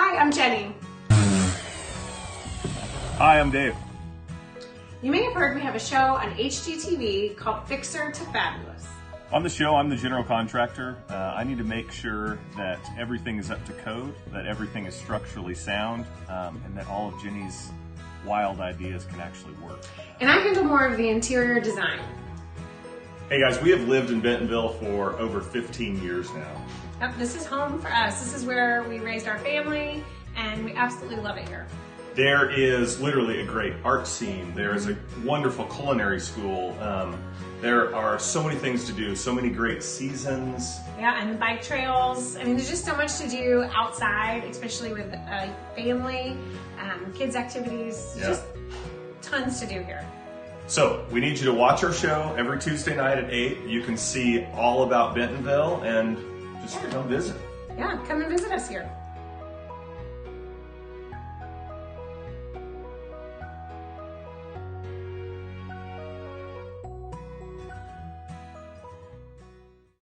Hi, I'm Jenny. Hi, I'm Dave. You may have heard we have a show on HGTV called Fixer to Fabulous. On the show, I'm the general contractor. I need to make sure that everything is up to code, that everything is structurally sound, and that all of Jenny's wild ideas can actually work. And I handle more of the interior design. Hey guys, we have lived in Bentonville for over 15 years now. Yep, this is home for us. This is where we raised our family, and we absolutely love it here. There is literally a great art scene. There is a wonderful culinary school. There are so many things to do, so many great seasons. Yeah, and bike trails. I mean, there's just so much to do outside, especially with family, kids activities, just tons to do here. So we need you to watch our show every Tuesday night at 8. You can see all about Bentonville and just come visit. Yeah, come and visit us here.